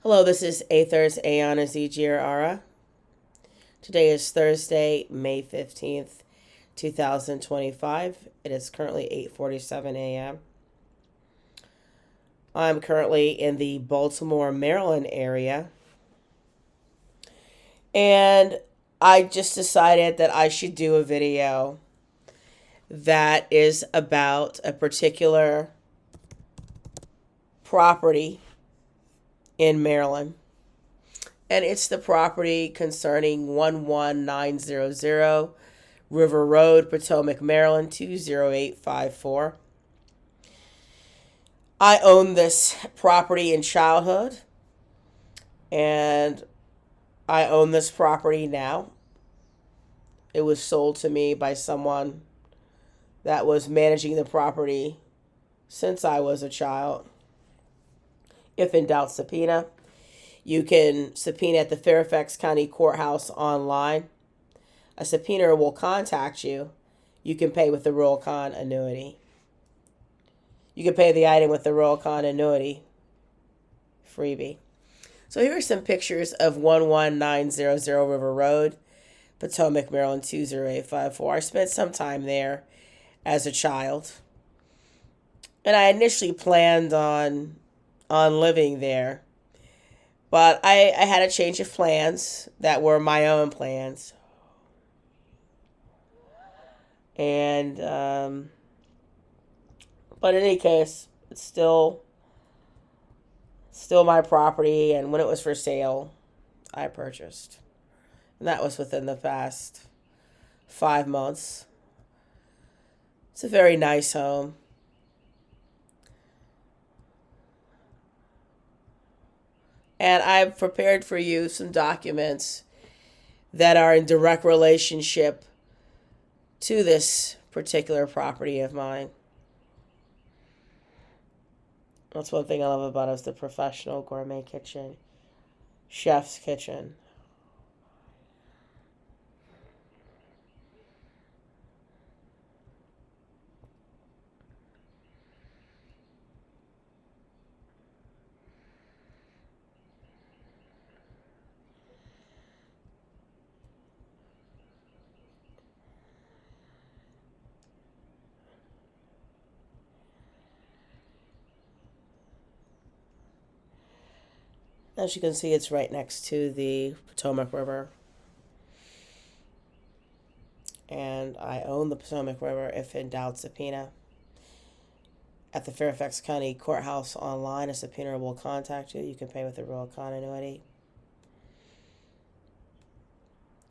Hello, this is Aethers Ayana Zgr. Today is Thursday, May 15th, 2025. It is currently 8:47 a.m. I'm currently in the Baltimore, Maryland area. And I just decided that I should do a video that is about a particular property in Maryland. And it's the property concerning 11900 River Road, Potomac, Maryland, 20854. I owned this property in childhood, and I own this property now. It was sold to me by someone that was managing the property since I was a child. If in doubt, subpoena. You can subpoena at the Fairfax County Courthouse online. A subpoenaer will contact you. You can pay with the Royal Con annuity. You can pay the item with the Royal Con annuity. Freebie. So here are some pictures of 11900 River Road, Potomac, Maryland, 20854. I spent some time there as a child. And I initially planned on living there. But I had a change of plans that were my own plans. And, but in any case, it's still my property. And when it was for sale, I purchased. And that was within the past 5 months. It's a very nice home. And I've prepared for you some documents that are in direct relationship to this particular property of mine. That's one thing I love about it, is the professional gourmet kitchen, chef's kitchen. As you can see, it's right next to the Potomac River. And I own the Potomac River. If in doubt, subpoena. At the Fairfax County Courthouse online, a subpoenaer will contact you. You can pay with the Royal Con annuity.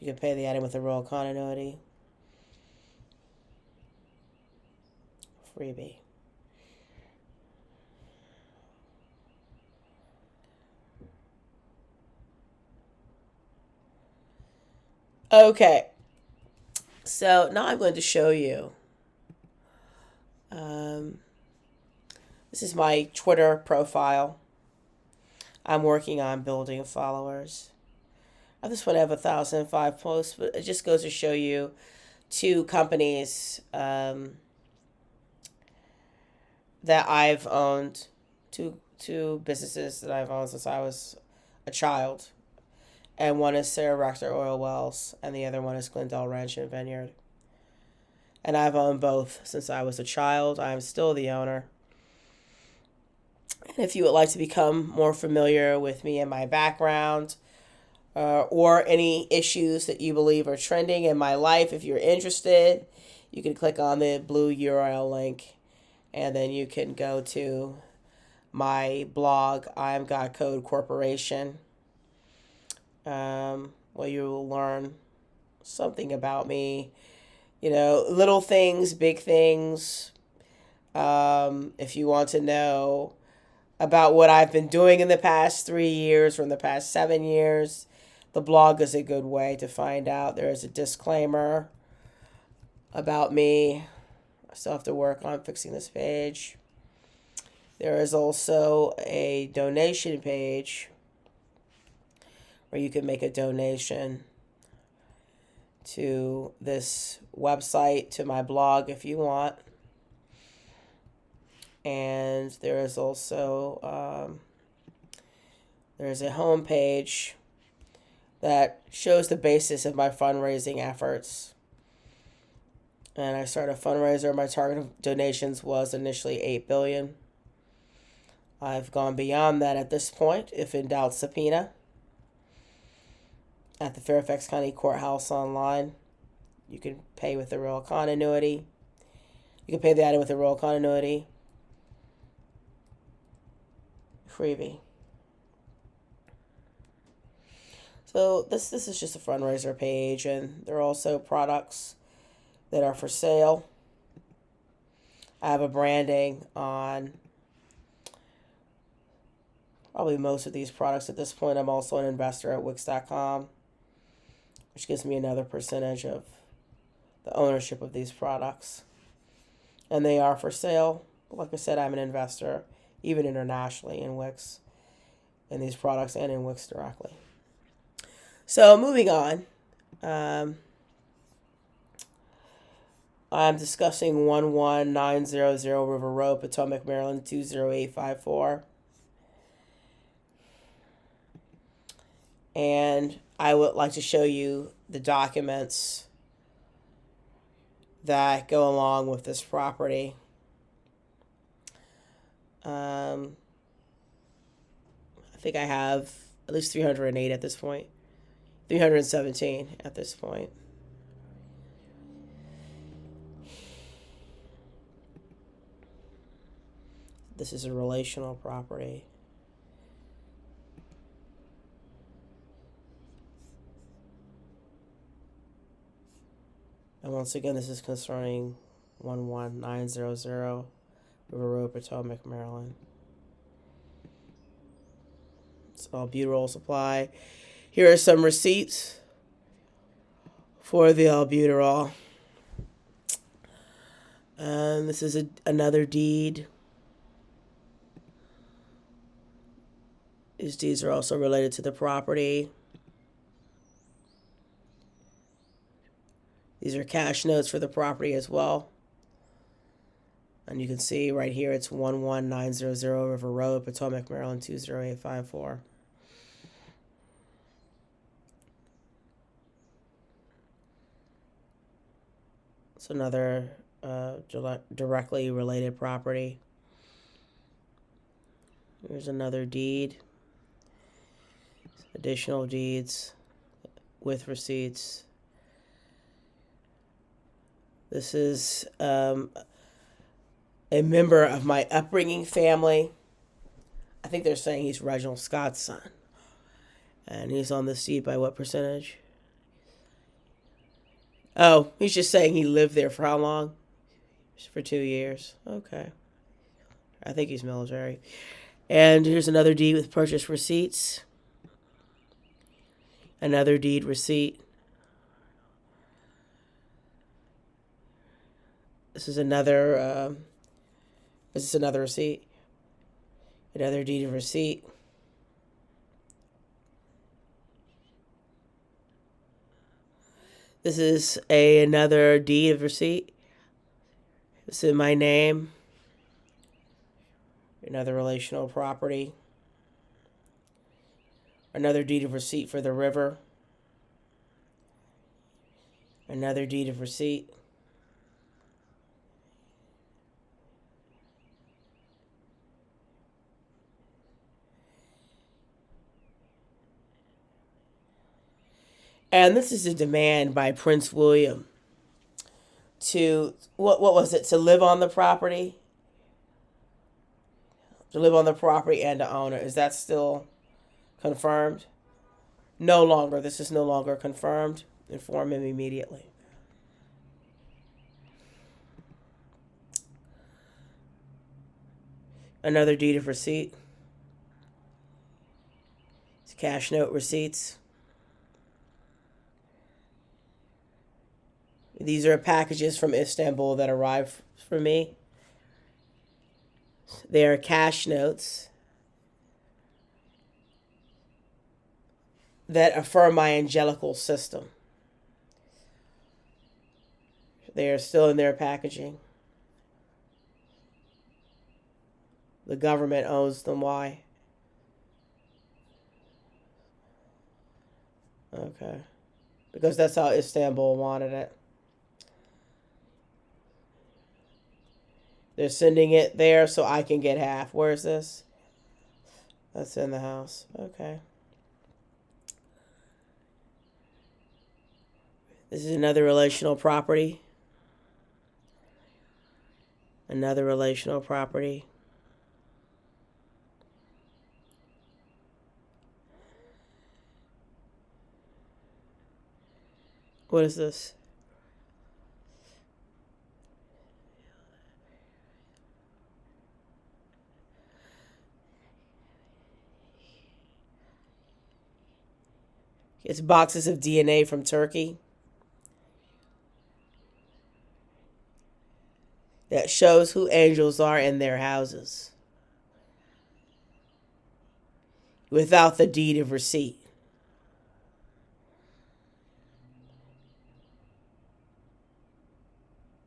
You can pay the item with the Royal Con annuity. Freebie. Okay, so now I'm going to show you. This is my Twitter profile. I'm working on building followers. I just want to have 1,005 posts, but it just goes to show you two companies that I've owned, two businesses that I've owned since I was a child. And one is Sarah Rector Oil Wells, and the other one is Glendale Ranch and Vineyard. And I've owned both since I was a child. I am still the owner. And if you would like to become more familiar with me and my background, or any issues that you believe are trending in my life, if you're interested, you can click on the blue URL link, and then you can go to my blog, I Am God Code Corporation. Where you will learn something about me, little things, big things. If you want to know about what I've been doing in the past 3 years or in the past 7 years, the blog is a good way to find out. There is a disclaimer about me. I still have to work on fixing this page. There is also a donation page where you can make a donation to this website, to my blog if you want. And there is also there's a home page that shows the basis of my fundraising efforts. And I started a fundraiser. My target of donations was initially $8 billion. I've gone beyond that at this point. If in doubt, subpoena at the Fairfax County Courthouse online. You can pay with the real continuity. You can pay the item with the real continuity. Freebie. So this is just a fundraiser page, and there are also products that are for sale. I have a branding on probably most of these products at this point. I'm also an investor at Wix.com, which gives me another percentage of the ownership of these products. And they are for sale. Like I said, I'm an investor, even internationally, in Wix, in these products and in Wix directly. So moving on, I'm discussing 11900 River Road, Potomac, Maryland, 20854. And I would like to show you the documents that go along with this property. I think I have at least 308 at this point. 317 at this point. This is a relational property. And once again, this is concerning 11900 River Road, Potomac, Maryland. It's albuterol supply. Here are some receipts for the albuterol. And this is another deed. These deeds are also related to the property. These are cash notes for the property as well. And you can see right here it's 11900 River Road, Potomac, Maryland, 20854. It's another directly related property. Here's another deed. Additional deeds with receipts. This is a member of my upbringing family. I think they're saying he's Reginald Scott's son. And he's on this deed by what percentage? Oh, he's just saying he lived there for how long? For 2 years. Okay. I think he's military. And here's another deed with purchase receipts. Another deed receipt. This is another receipt. Another deed of receipt. This is another deed of receipt. It's in my name. Another relational property. Another deed of receipt for the river. Another deed of receipt. And this is a demand by Prince William to, what was it, to live on the property? To live on the property and to own it. Is that still confirmed? No longer. This is no longer confirmed. Inform him immediately. Another deed of receipt. It's cash note receipts. These are packages from Istanbul that arrived for me. They are cash notes that affirm my angelical system. They are still in their packaging. The government owns them. Why? Okay. Because that's how Istanbul wanted it. They're sending it there so I can get half. Where is this? That's in the house. Okay. This is another relational property. Another relational property. What is this? It's boxes of DNA from Turkey that shows who angels are in their houses without the deed of receipt.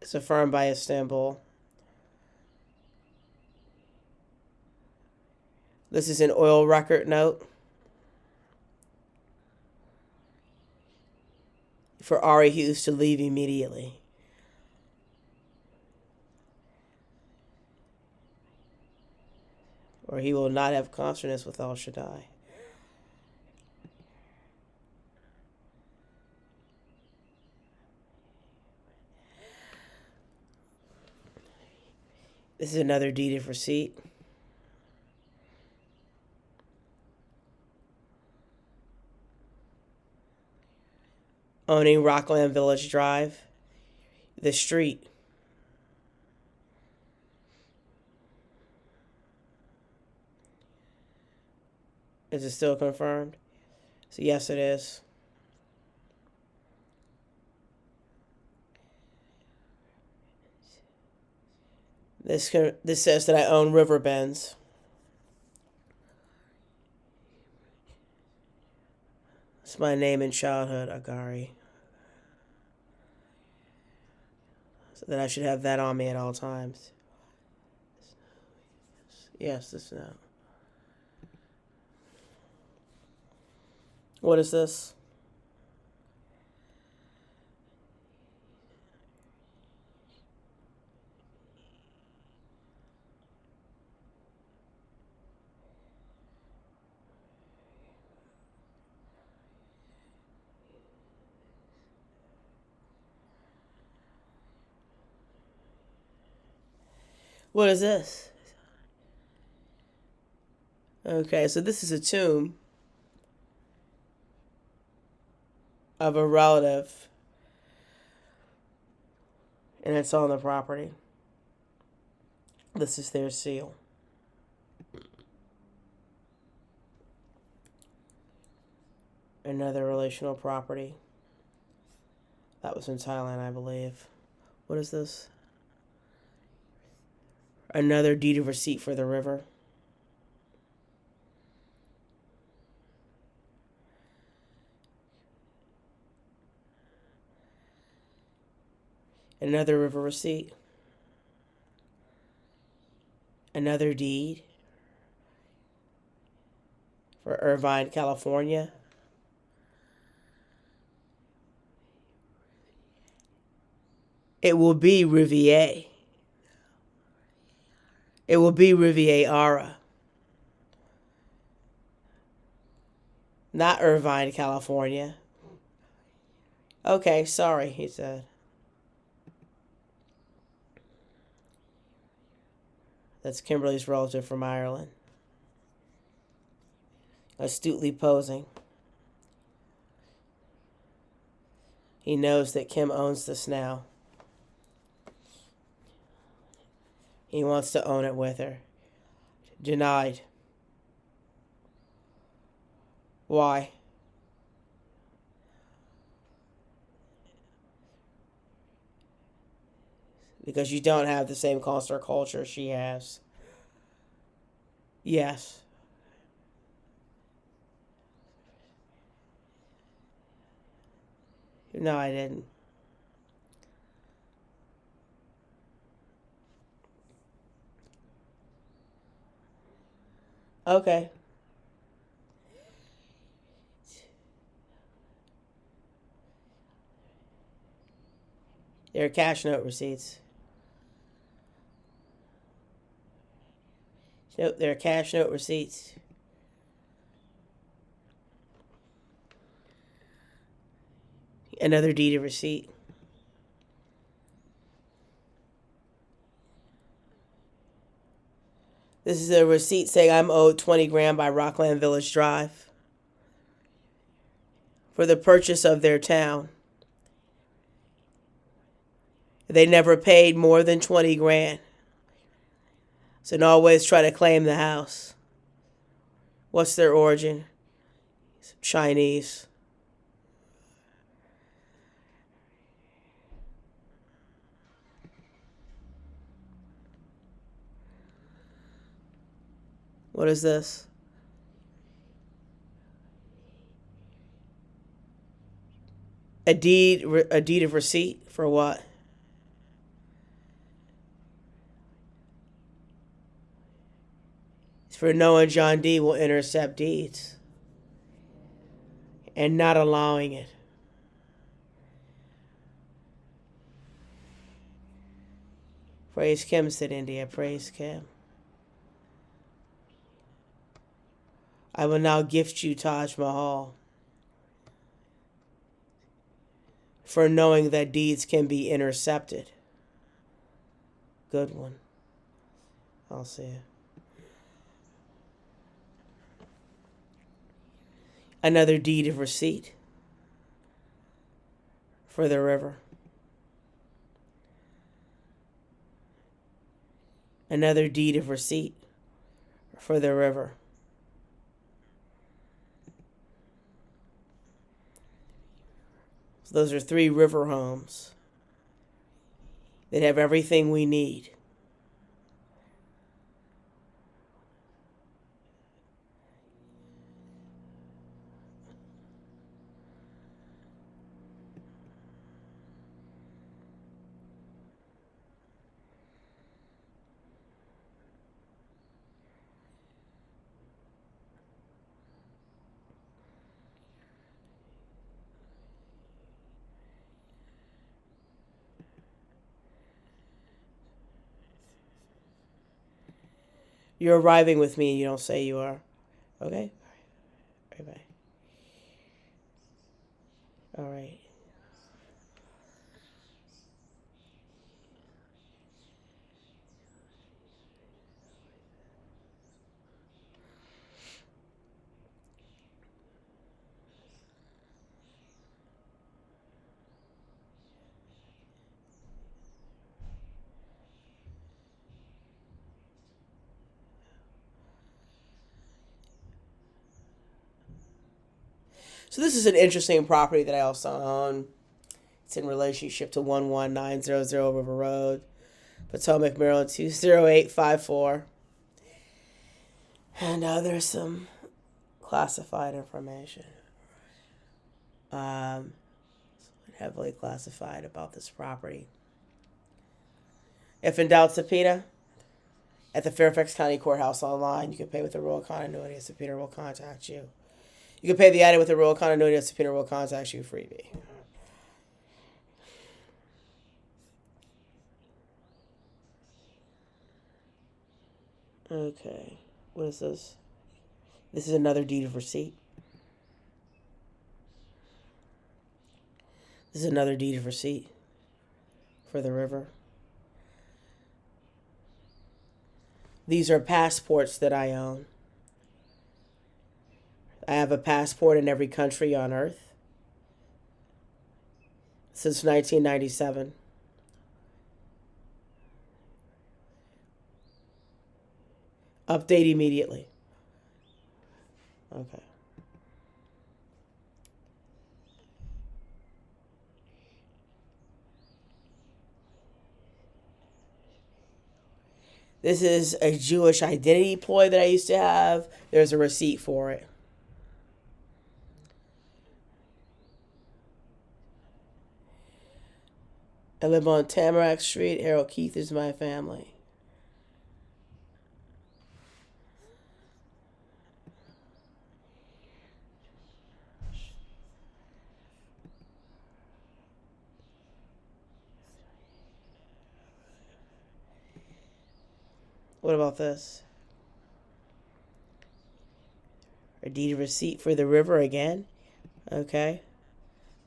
It's affirmed by Istanbul. This is an oil record note for Ari Hughes to leave immediately. Or he will not have consonance with El Shaddai. This is another deed of receipt. Owning Rockland Village Drive, the street. Is it still confirmed? So yes, it is. This says that I own river bends. It's my name in childhood, Agari. So that I should have that on me at all times. Yes, this now. What is this? What is this? Okay, so this is a tomb of a relative, and it's on the property. This is their seal. Another relational property. That was in Thailand, I believe. What is this? Another deed of receipt for the river. Another river receipt. Another deed for Irvine, California. It will be Riviera. It will be Riviera. Not Irvine, California. Okay, sorry, he said. That's Kimberly's relative from Ireland. Astutely posing. He knows that Kim owns this now. He wants to own it with her. Denied. Why? Because you don't have the same consular culture she has. Yes. No, I didn't. Okay. They're cash note receipts. Nope, they're cash note receipts. Another deed of receipt. This is a receipt saying I'm owed 20 grand by Rockland Village Drive for the purchase of their town. They never paid more than 20 grand. So they always try to claim the house. What's their origin? Chinese. What is this? A deed of receipt for what? It's for knowing John D will intercept deeds and not allowing it. Praise Kim, said India. Praise Kim. I will now gift you Taj Mahal for knowing that deeds can be intercepted. Good one. I'll see it. Another deed of receipt for the river. Another deed of receipt for the river. So those are 3 river homes that have everything we need. You're arriving with me and you don't say you are. Okay? Bye-bye. All right. So this is an interesting property that I also own. It's in relationship to 11900 River Road, Potomac, Maryland 20854. And there's some classified information. Heavily classified about this property. If in doubt, subpoena at the Fairfax County Courthouse online. You can pay with the royal continuity. A subpoena will contact you. You can pay the item with the royal continuity. A subpoena will contact you. Freebie. Okay. What is this? This is another deed of receipt. This is another deed of receipt for the river. These are passports that I own. I have a passport in every country on earth since 1997. Update immediately. Okay. This is a Jewish identity ploy that I used to have. There's a receipt for it. I live on Tamarack Street. Harold Keith is my family. What about this? A deed of receipt for the river again? Okay.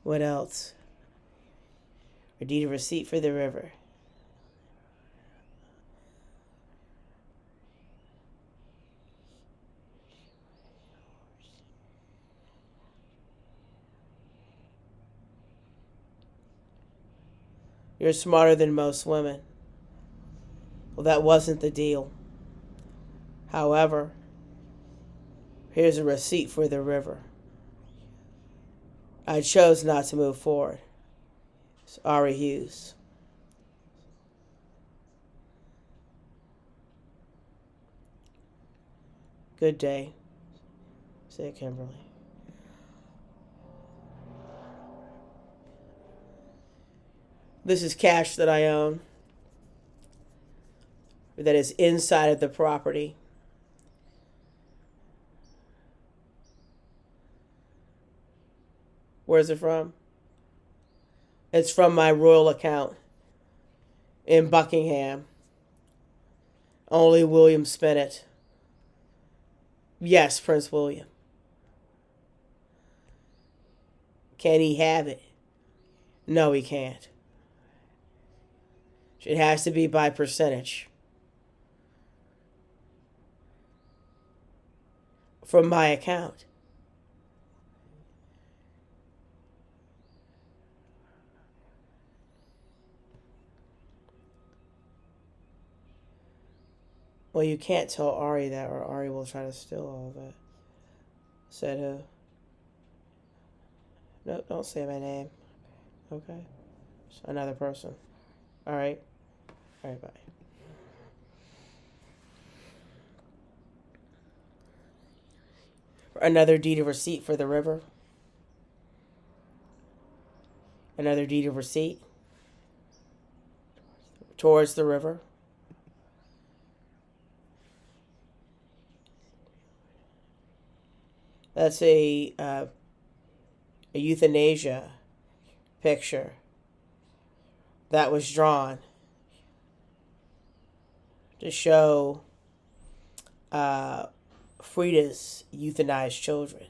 What else? A deed of receipt for the river. You're smarter than most women. Well, that wasn't the deal. However, here's a receipt for the river. I chose not to move forward. It's Ari Hughes. Good day, said Kimberly. This is cash that I own, that is inside of the property. Where's it from? It's from my royal account in Buckingham. Only William spent it. Yes, Prince William. Can he have it? No, he can't. It has to be by percentage. From my account. Well, you can't tell Ari that, or Ari will try to steal all of it. Said who? No, don't say my name. Okay? It's another person. Alright? Alright, bye. Another deed of receipt for the river. Another deed of receipt towards the river. That's a euthanasia picture that was drawn to show Frida's euthanized children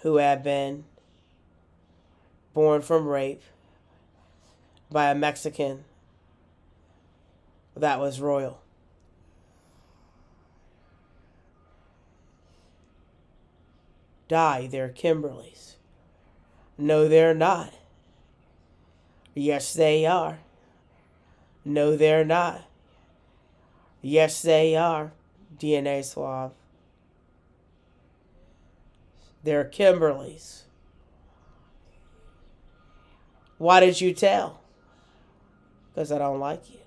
who had been born from rape by a Mexican that was royal. Die, they're Kimberlys. No, they're not. Yes, they are. No, they're not. Yes, they are. DNA swab. They're Kimberlys. Why did you tell? Because I don't like you.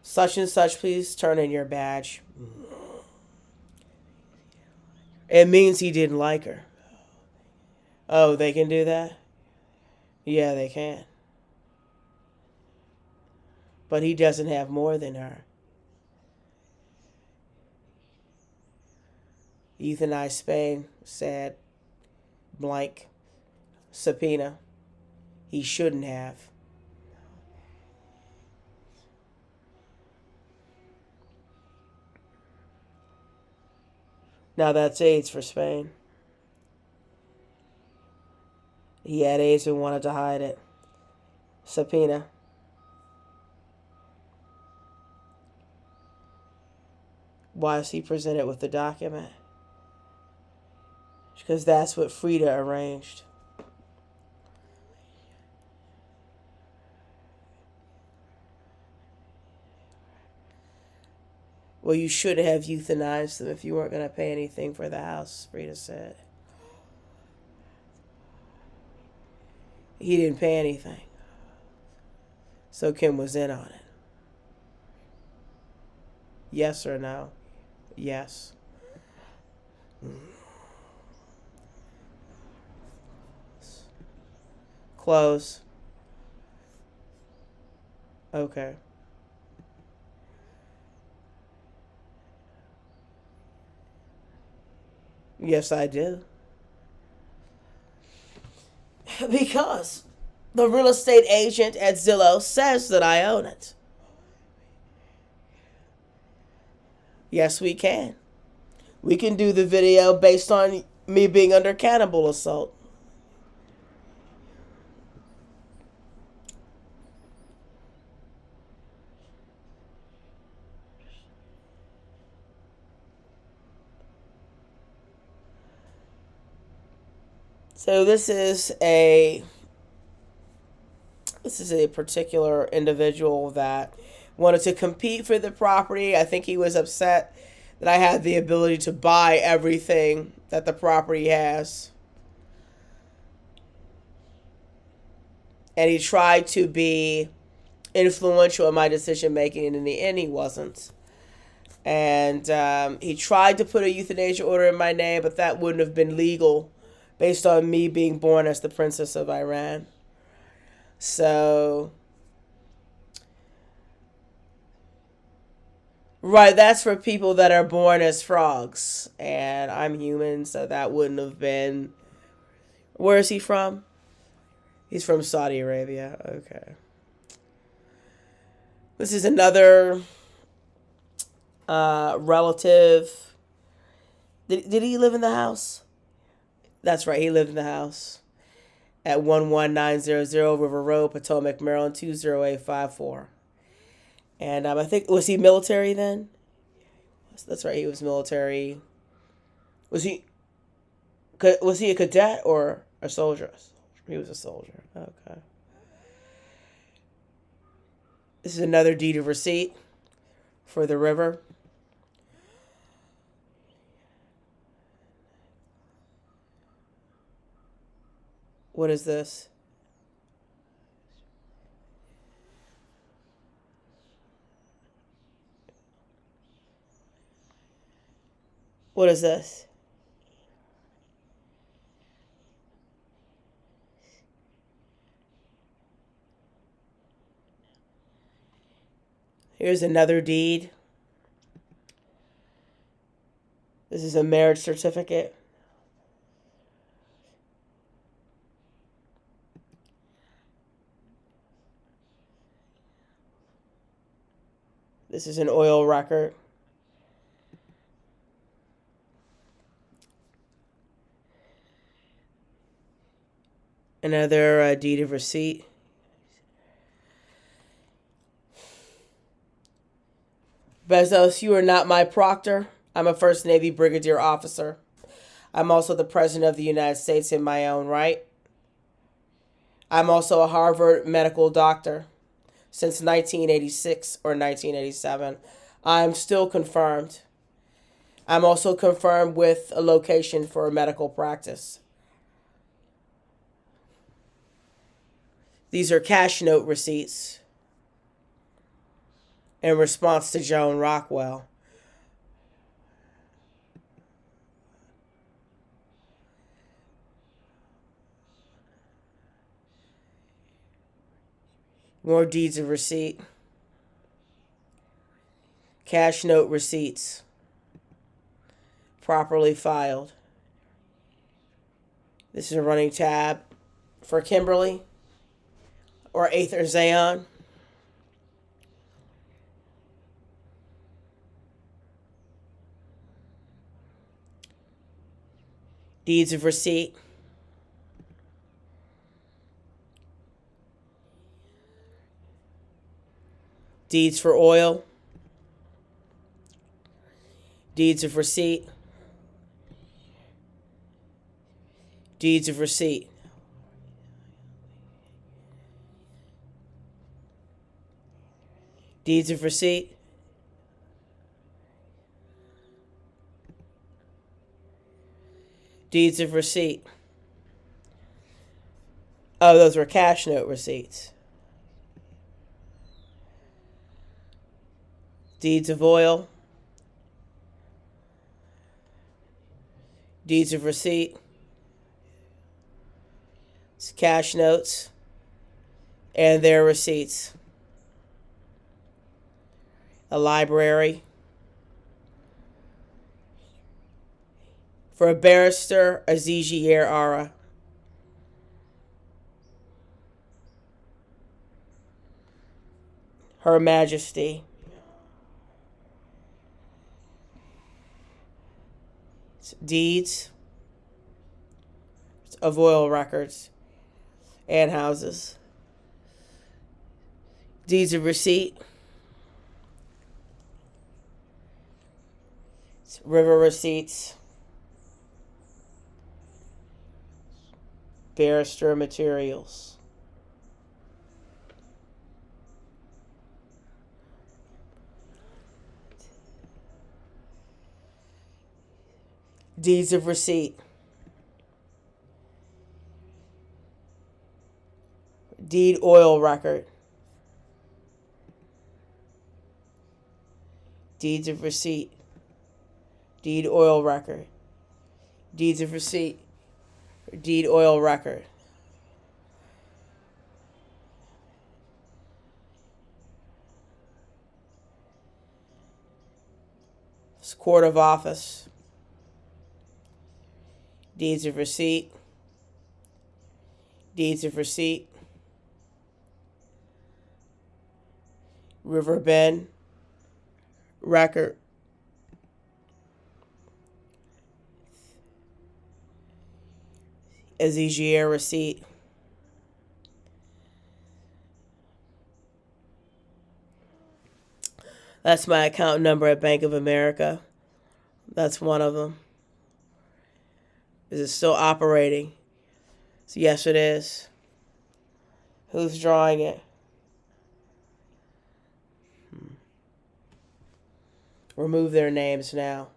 Such and such, please turn in your badge. It means he didn't like her. Oh, they can do that? Yeah, they can. But he doesn't have more than her. Euthanized Spain, sad, blank, subpoena. He shouldn't have. Now that's AIDS for Spain. He had AIDS and wanted to hide it. Subpoena. Why is he presented with the document? Because that's what Frida arranged. Well, you should have euthanized them if you weren't going to pay anything for the house, Frida said. He didn't pay anything. So Kim was in on it. Yes or no? Yes. Close. Okay. Yes, I do. Because the real estate agent at Zillow says that I own it. Yes, we can. We can do the video based on me being under cannibal assault. So this is a particular individual that wanted to compete for the property. I think he was upset that I had the ability to buy everything that the property has. And he tried to be influential in my decision making, and in the end he wasn't. And he tried to put a euthanasia order in my name, but that wouldn't have been legal based on me being born as the Princess of Iran. So, right, that's for people that are born as frogs. And I'm human, so that wouldn't have been... Where is he from? He's from Saudi Arabia. Okay. This is another relative. Did he live in the house? That's right, he lived in the house at 11900 River Road, Potomac, Maryland, 20854. And I think, was he military then? That's right, he was military. Was he a cadet or a soldier? He was a soldier. Okay. This is another deed of receipt for the river. What is this? What is this? Here's another deed. This is a marriage certificate. This is an oil record. Another deed of receipt. Bezos, you are not my proctor. I'm a First Navy Brigadier officer. I'm also the President of the United States in my own right. I'm also a Harvard medical doctor since 1986 or 1987. I'm still confirmed. I'm also confirmed with a location for a medical practice. These are cash note receipts in response to Joan Rockwell. More deeds of receipt. Cash note receipts. Properly filed. This is a running tab for Kimberly or Aether Zayon. Deeds of receipt. Deeds for oil. Deeds of receipt. Deeds of receipt. Deeds of receipt. Deeds of receipt. Oh, those were cash note receipts. Deeds of oil. Deeds of receipt. It's cash notes and their receipts. A library. For a barrister, Azizier Ara. Her Majesty. Deeds of oil records and houses. Deeds of receipt. River receipts. Barrister materials. Deeds of receipt. Deed oil record. Deeds of receipt. Deed oil record. Deeds of receipt. Deed oil record. Court of office. Deeds of receipt. Deeds of receipt. River Bend record. Yǐngxiǎnglì receipt. That's my account number at Bank of America. That's one of them. Is it still operating? So yes, it is. Who's drawing it? Remove their names now.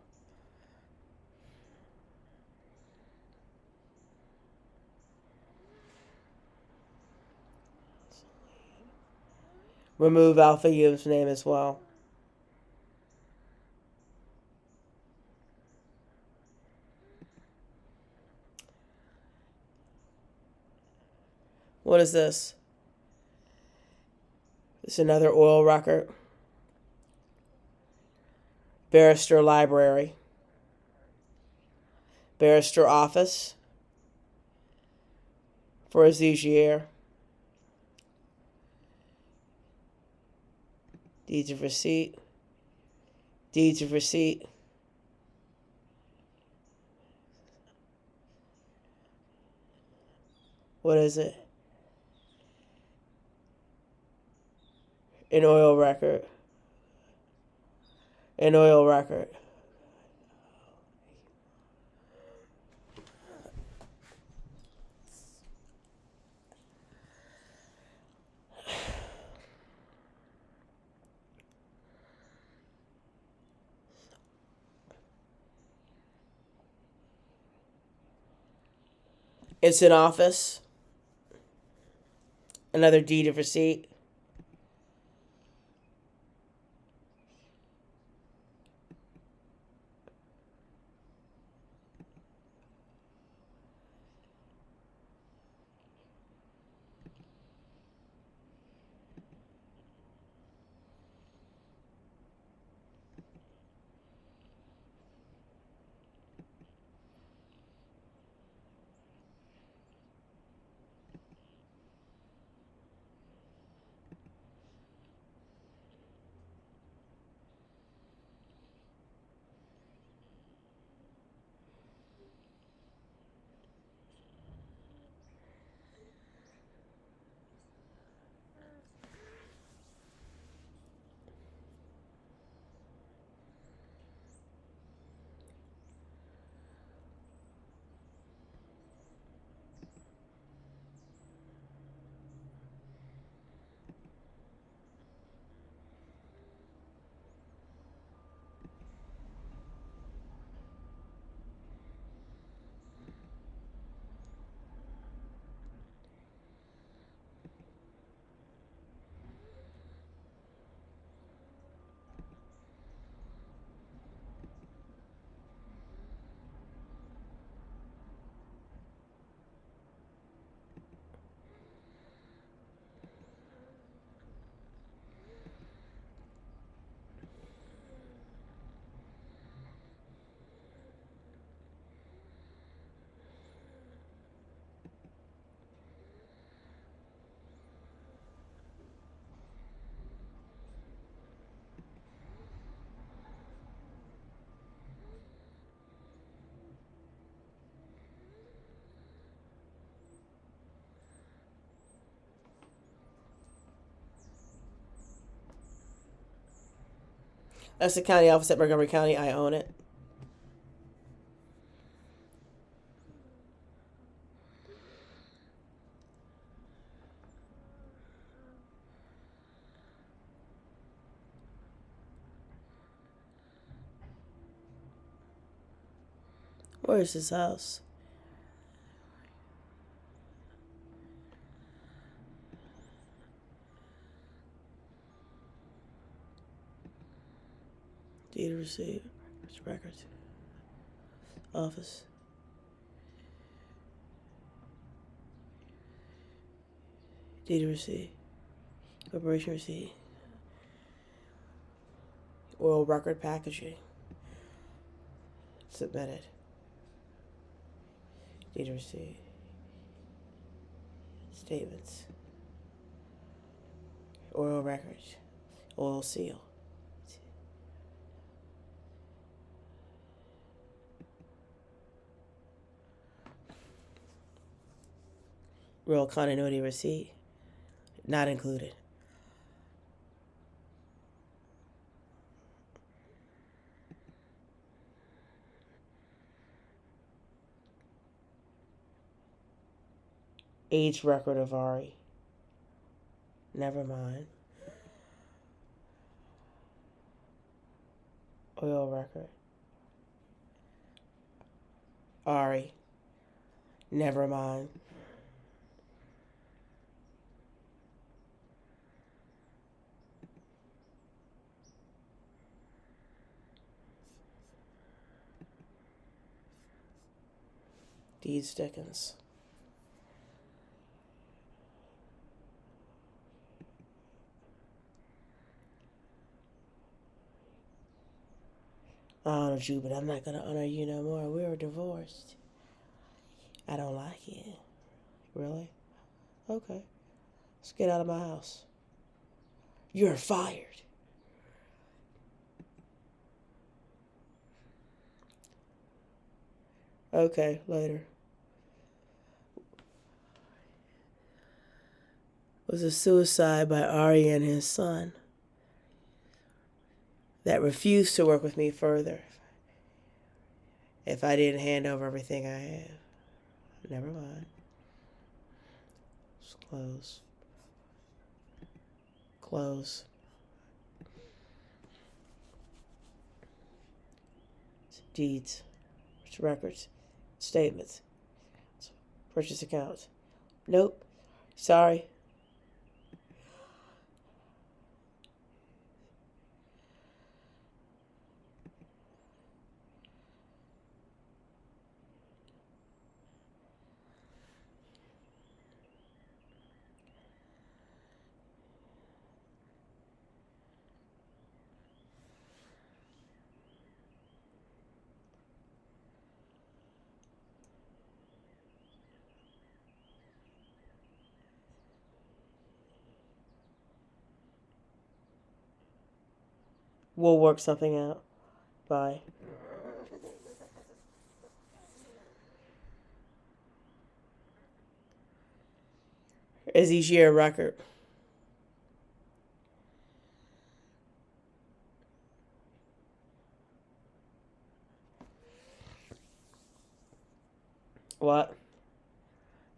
Remove Alpha U's name as well. What is this? It's another oil record. Barrister library. Barrister office for Yǐngxiǎnglì. Deeds of receipt. Deeds of receipt. What is it? An oil record. An oil record. It's an office. Another deed of receipt. That's the county office at Montgomery County. I own it. Where is his house? Deed of receipt. Records. Office. Deed of receipt. Corporation receipt. Oil record packaging. Submitted. Deed of receipt. Statements. Oil records. Oil seal. Real continuity receipt. Not included. Age record of Ari. Never mind. Oil record. Ari. Never mind. Deeds Dickens. I honored you, but I'm not going to honor you no more. We were divorced. I don't like it. Really? Okay. Let's get out of my house. You're fired. Okay, later. Was a suicide by Ari and his son that refused to work with me further if I didn't hand over everything I have. Never mind. Just close. Close. Deeds. Records. Statements. Purchase accounts. Nope. Sorry. We'll work something out. Bye. Is each year a record? What?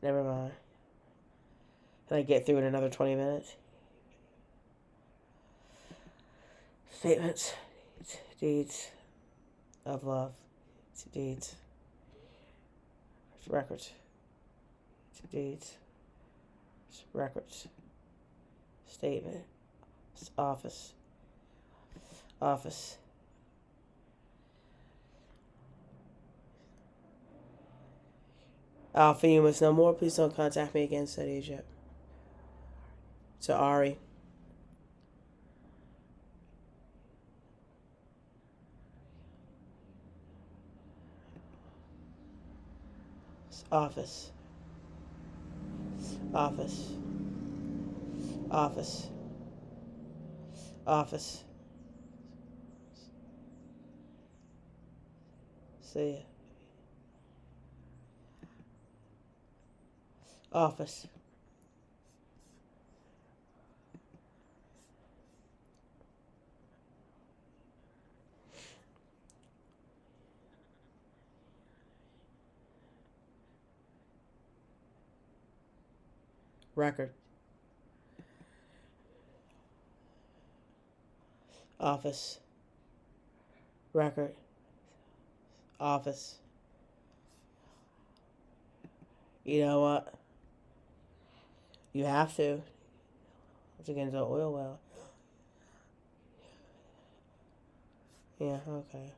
Never mind. Can I get through in another 20 minutes? Statements, deeds of love, deeds, records, deeds, records, statement, office, office. Alpha, you must know more. Please don't contact me again, said Egypt. To Ari. Office. Office. Office. Office. See ya. Office. record, office, record, office. You know what? You have to. It's against the oil well. Yeah, okay.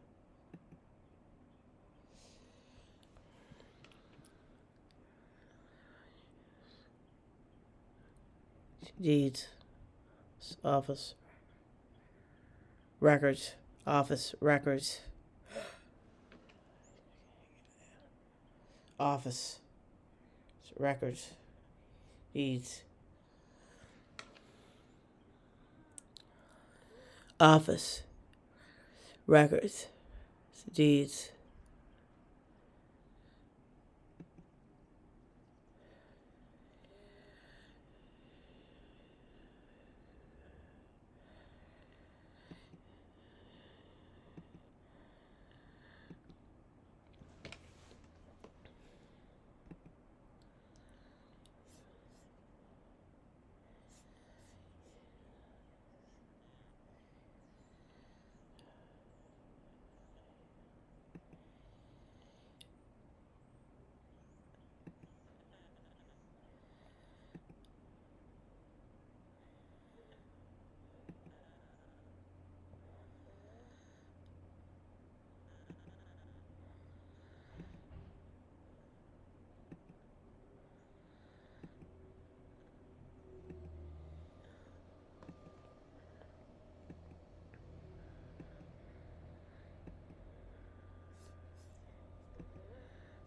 Deeds, office, records, office, records, office, records, deeds, office, records, deeds.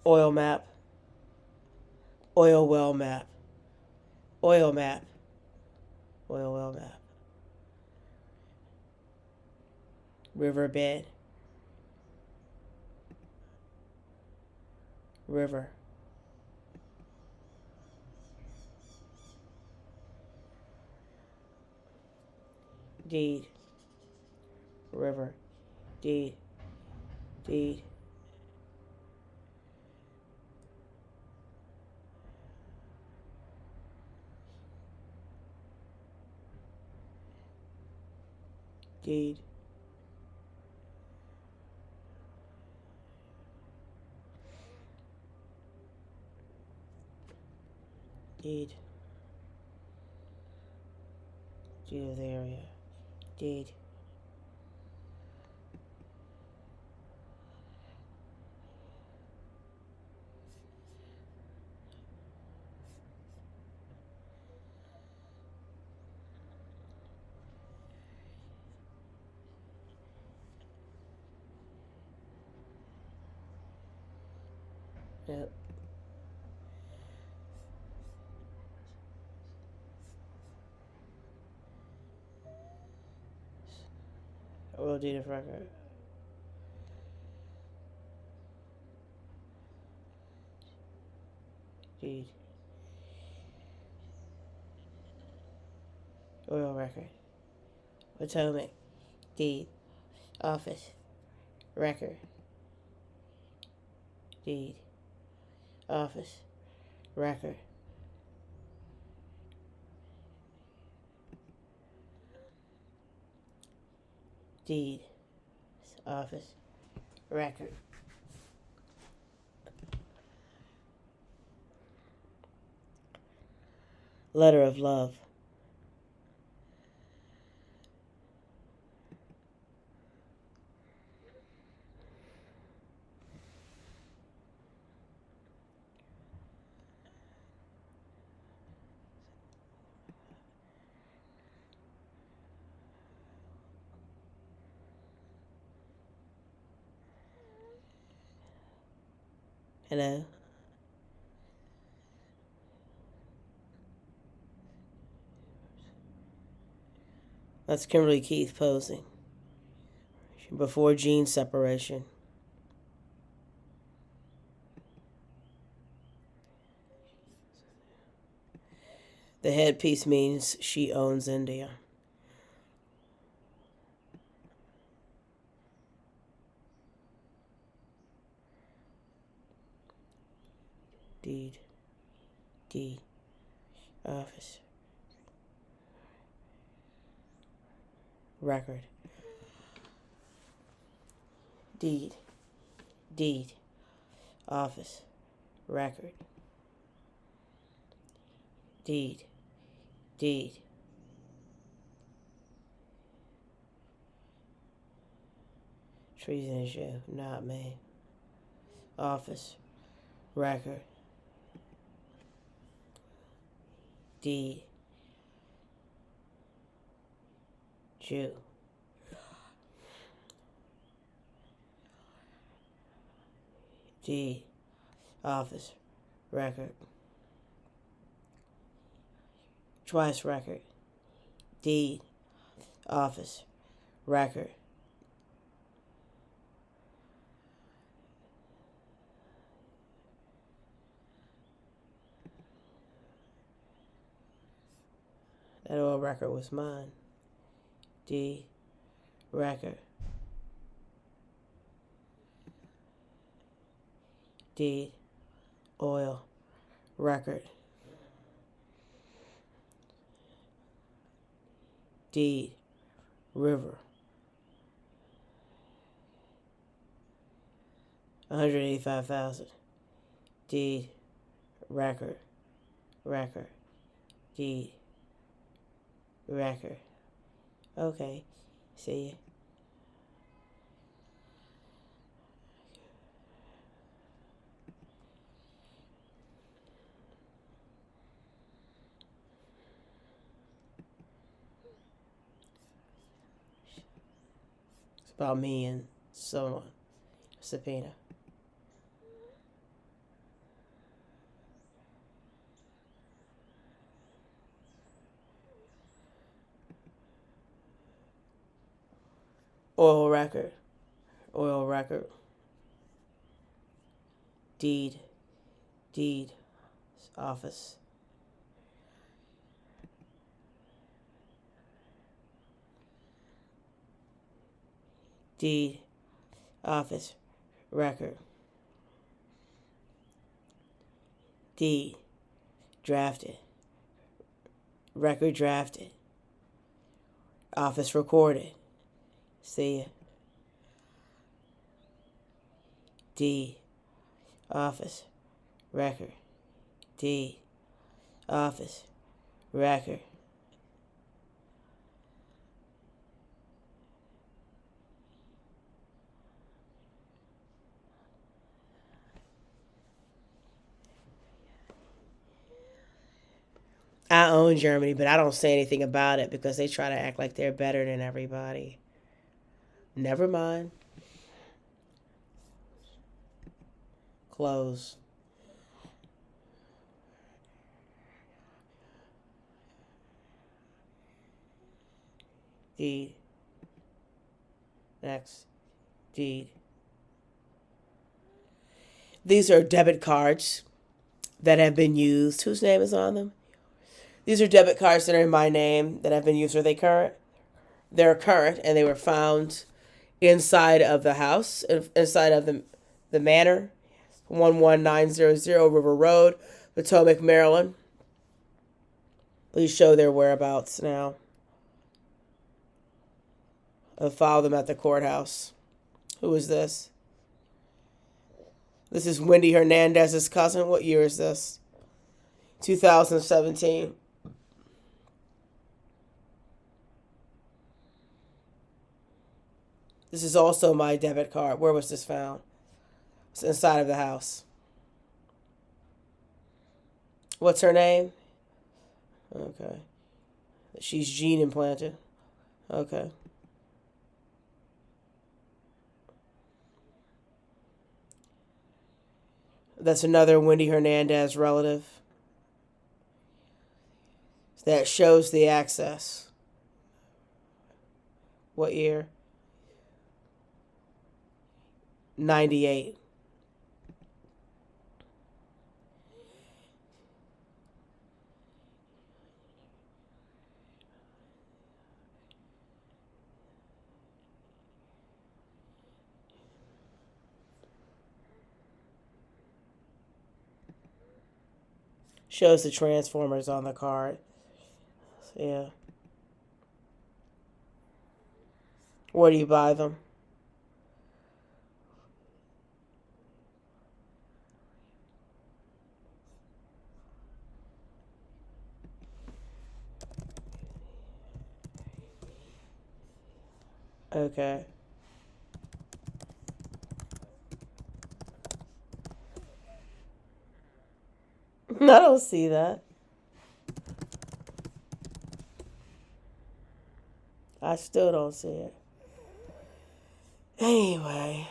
Oil map, oil well map, oil map, oil well map, riverbed, river, deed, river, deed, deed, deed, deed, deed of the area, deed, yep. Oil deed of record. Deed. Oil record. Potomac. Deed. Office. Record. Deed. Office. Record. Deed. Office. Record. Letter of love. Hello? That's Kimberly Keith posing. Before gene separation. The headpiece means she owns India. Deed. Deed. office, record, deed, office, record, deed, treason is you, not me, office, record, deed, Jew, deed, office, record, twice record, deed, office, record, that old record was mine. D, record. D, oil, record. D, river. 185,000. D, record. D, record. Okay, see ya. It's about me and someone. Subpoena. Oil record. Deed. Office. Deed. Office. Record. Deed. Drafted. Record drafted. Office recorded. See ya. D, office, record. D, office, record. I own Germany, but I don't say anything about it because they try to act like they're better than everybody. Never mind. Close. Deed. Next. Deed. These are debit cards that have been used. Whose name is on them? These are debit cards that are in my name that have been used. Are they current? They're current, and they were found inside of the house, inside of the manor, 11900 River Road, Potomac, Maryland. Please show their whereabouts now. I'll file them at the courthouse. Who is this? This is Wendy Hernandez's cousin. What year is this? 2017. This is also my debit card. Where was this found? It's inside of the house. What's her name? Okay. She's gene implanted. Okay. That's another Wendy Hernandez relative. That shows the access. What year? 98. Shows the Transformers on the card. Yeah. Where do you buy them? Okay. I don't see that. I still don't see it. Anyway,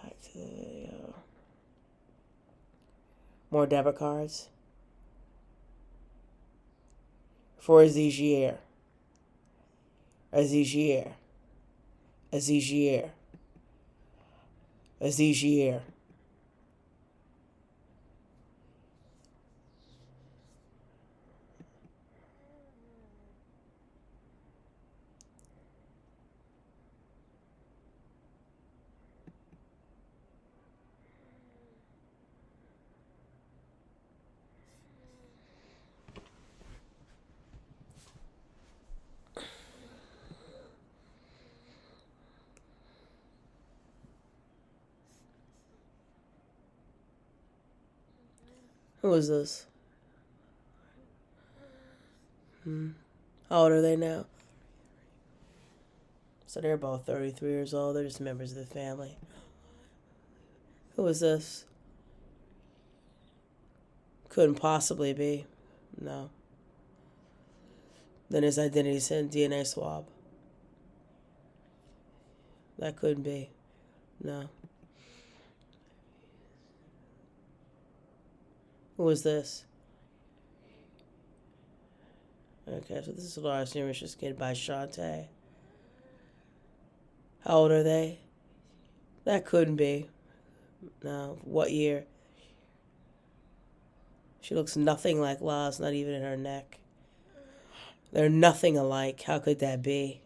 back to the video. More debit cards. For Azigier. Azigier. Azigier. Azigier. Who is this? How old are they now? So they're both 33 years old. They're just members of the family. Who is this? Couldn't possibly be. No. Then his identity's in DNA swab. That couldn't be. No. Who is this? Okay, so this is Lars Ulrich's kid by Shantae. How old are they? That couldn't be. No. What year? She looks nothing like Lars, not even in her neck. They're nothing alike. How could that be?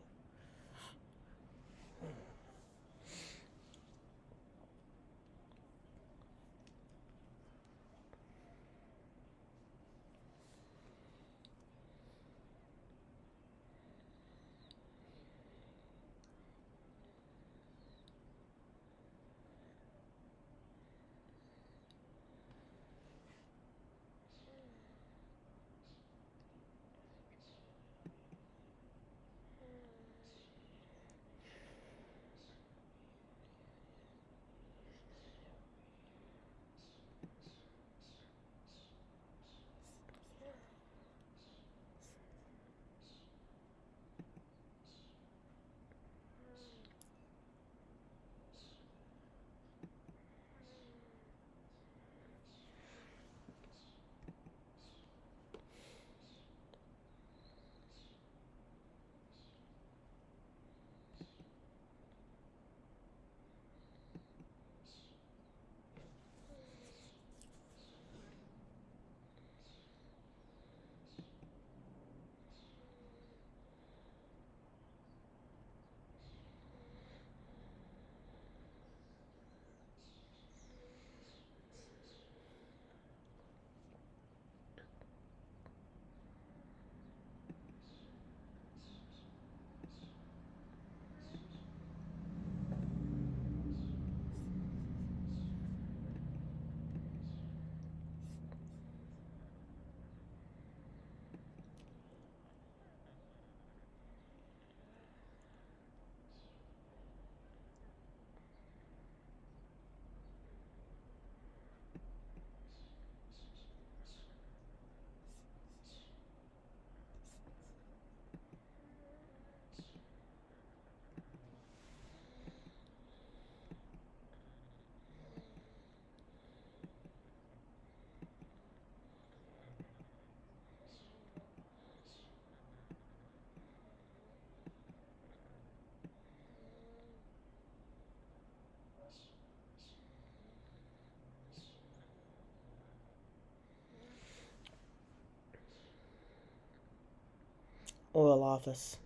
Oil office.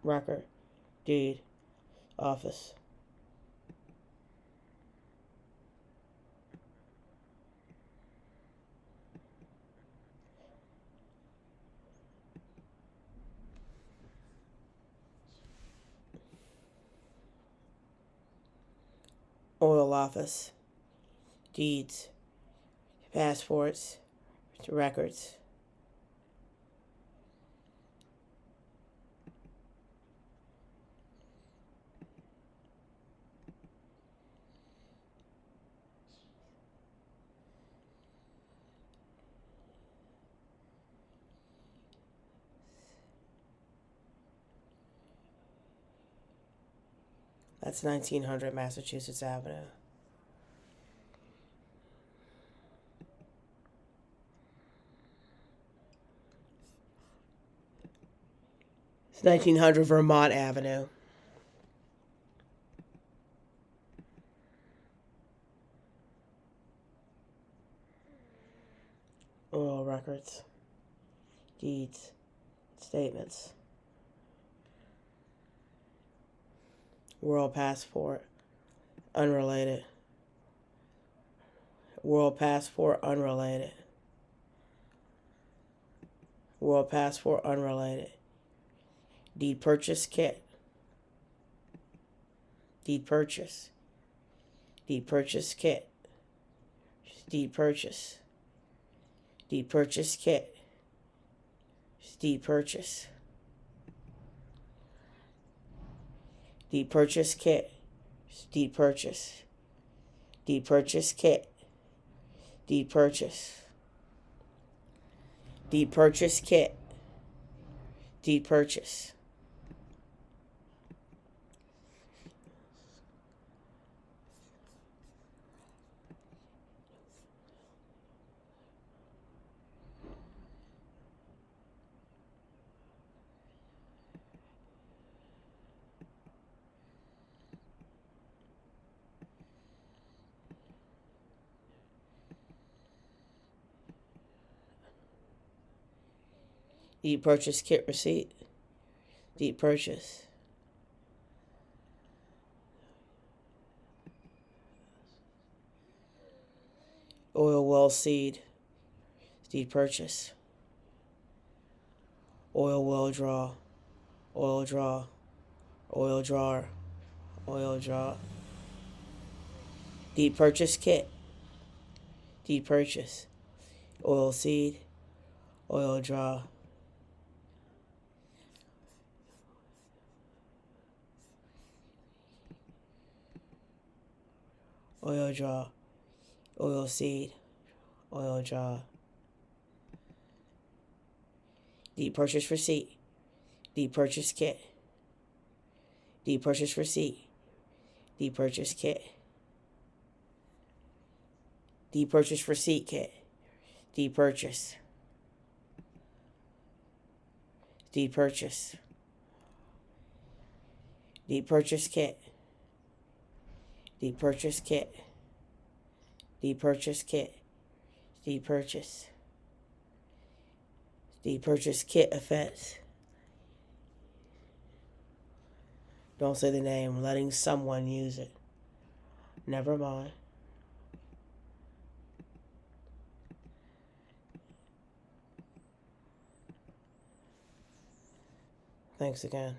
Record. Deed. Office. oil office, deeds, passports, records. That's 1900 Massachusetts Avenue. It's 1900 Vermont Avenue. Oil records, deeds, statements. World passport, unrelated. World passport, unrelated. World passport, unrelated. Deed purchase kit. Deed purchase. Deed purchase kit. Deed purchase. Deed purchase kit. Deed purchase. Deed purchase kit. Deed purchase. Deed purchase kit. Deed purchase. Deed purchase kit. Deed purchase. Deed purchase kit receipt. Deed purchase. Oil well seed. Deed purchase. Oil well draw. Oil draw. Oil drawer. Oil draw. Deed purchase kit. Deed purchase. Oil seed. Oil draw. Oil draw, oil seed, oil draw. Deed purchase receipt, deed purchase kit, deed purchase receipt, deed purchase kit, deed purchase receipt kit, deed purchase, deed purchase, deed purchase kit. Deed purchase kit. Deed purchase kit. Deed purchase. Deed purchase kit offense. Don't say the name. Letting someone use it. Never mind. Thanks again.